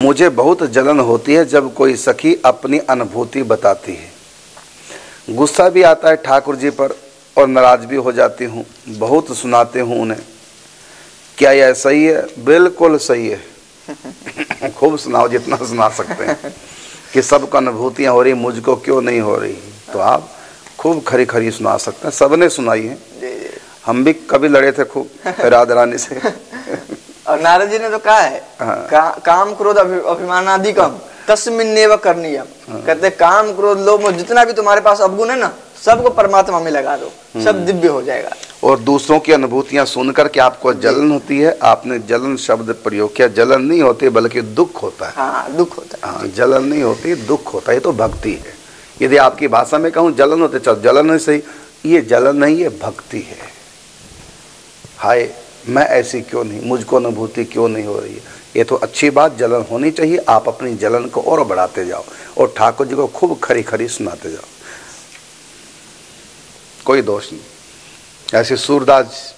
मुझे बहुत जलन होती है जब कोई सखी अपनी अनुभूति बताती है। गुस्सा भी आता है ठाकुर जी पर और नाराज भी हो जाती हूँ। बहुत सुनाते हूँ उन्हें। क्या यह सही है? बिल्कुल सही है। खूब सुनाओ, जितना सुना सकते हैं कि सबको अनुभूतियाँ हो रही, मुझको क्यों नहीं हो रही। तो आप खूब खरी खरी सुना सकते हैं। सबने सुनाई है, हम भी कभी लड़े थे खूब राधा रानी से। और नारद जी ने तो कहा है, काम क्रोध अभिमानादिकम तस्मिन्नेव करणीयम। कहते काम क्रोध लोभ जितना भी तुम्हारे पास अवगुण है ना, सबको परमात्मा में लगा दो, सब दिव्य हो जाएगा। और दूसरों की अनुभूतियां सुनकर के आपको जलन होती है, आपने जलन शब्द प्रयोग किया। जलन नहीं होती बल्कि दुख होता है। हाँ, दुख होता है। हाँ, जलन नहीं होती, दुख होता है। ये तो भक्ति है। यदि आपकी भाषा में कहूँ जलन होते, चलो जलन नहीं सही, ये जलन नहीं, ये भक्ति है। हाय मैं ऐसी क्यों नहीं, मुझको अनुभूति क्यों नहीं हो रही है। ये तो अच्छी बात, जलन होनी चाहिए। आप अपनी जलन को और बढ़ाते जाओ और ठाकुर जी को खूब खरी खरी सुनाते जाओ, कोई दोष नहीं। ऐसे सूरदास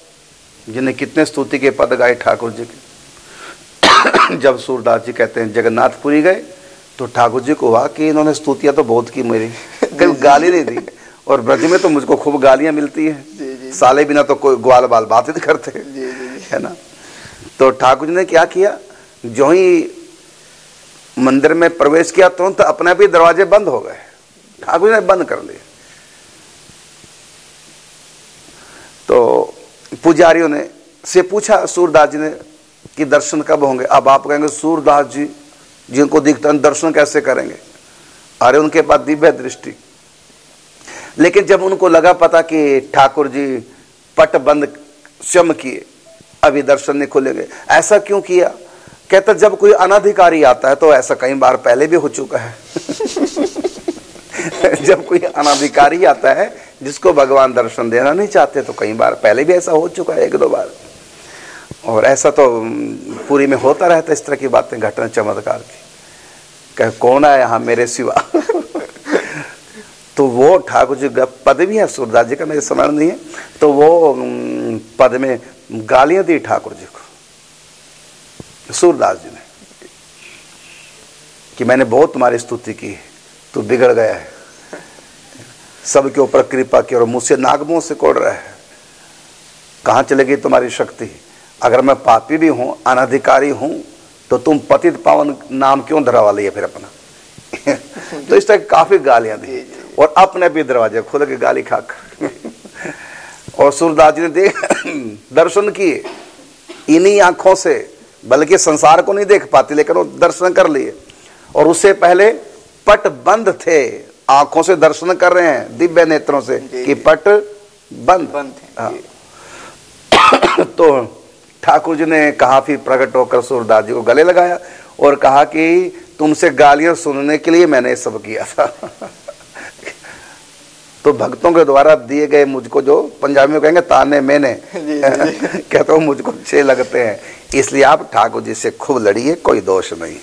जिन्हें कितने स्तुति के पद गाए ठाकुर जी के। जब सूरदास जी कहते हैं जगन्नाथपुरी गए तो ठाकुर जी को हुआ कि इन्होंने स्तुतियां तो बहुत की मेरी, कभी गाली नहीं दी। और ब्रज में तो मुझको खूब गालियां मिलती हैं, साले बिना तो कोई ग्वाल बाल बात नहीं करते, है ना। तो ठाकुर जी ने क्या किया, जो ही मंदिर में प्रवेश किया तुरंत तो अपने भी दरवाजे बंद हो गए। ठाकुर जी ने बंद कर लिए। तो पुजारियों ने से पूछा सूरदास जी ने कि दर्शन कब होंगे। अब आप कहेंगे सूरदास जी जिनको दिखता है दर्शन कैसे करेंगे। अरे उनके पास दिव्य दृष्टि। लेकिन जब उनको लगा पता कि ठाकुर जी पट बंद स्वयं किए, अभी दर्शन नहीं खुलेंगे। ऐसा क्यों किया? कहता जब कोई अनाधिकारी आता है, तो ऐसा कई बार पहले भी हो चुका है। जब कोई अनाधिकारी आता है जिसको भगवान दर्शन देना नहीं चाहते, तो कई बार पहले भी ऐसा हो चुका है, एक दो बार। और ऐसा तो पूरी में होता रहता है, इस तरह की बातें, घटना चमत्कार की। कह कौन है यहाँ मेरे सिवा। तो वो ठाकुर जी का पद भी है, सूरदास जी का मेरे स्मरण नहीं है, तो वो पद में गालियां दी ठाकुर जी को, सूरदास जी ने, कि मैंने बहुत तुम्हारी स्तुति की, तू बिगड़ गया है, सबके ऊपर कृपा की और मुझसे नागमों से कोड़ रहा है, कहाँ चले गई तुम्हारी शक्ति। अगर मैं पापी भी हूं, अनाधिकारी हूं, तो तुम पतित पावन नाम क्यों धरावा लिया फिर अपना। तो इस तरह काफी गालियां दी और अपने भी दरवाजे खुल के गाली खाकर। और सूरदास जी ने देख दर्शन किए इन्हीं आंखों से, बल्कि संसार को नहीं देख पाती, लेकिन वो दर्शन कर लिए। और उससे पहले पट बंद थे, आंखों से दर्शन कर रहे हैं दिव्य नेत्रों से कि पट बंद थे। तो ठाकुर जी ने कहा, फिर प्रकट होकर सूरदास जी को गले लगाया और कहा कि तुमसे गालियां सुनने के लिए मैंने सब किया था। तो भक्तों के द्वारा दिए गए मुझको, जो पंजाबी में कहेंगे ताने मैंने, कहता हूँ मुझको अच्छे लगते हैं, इसलिए आप ठाकुर जी से खूब लड़िए, कोई दोष नहीं।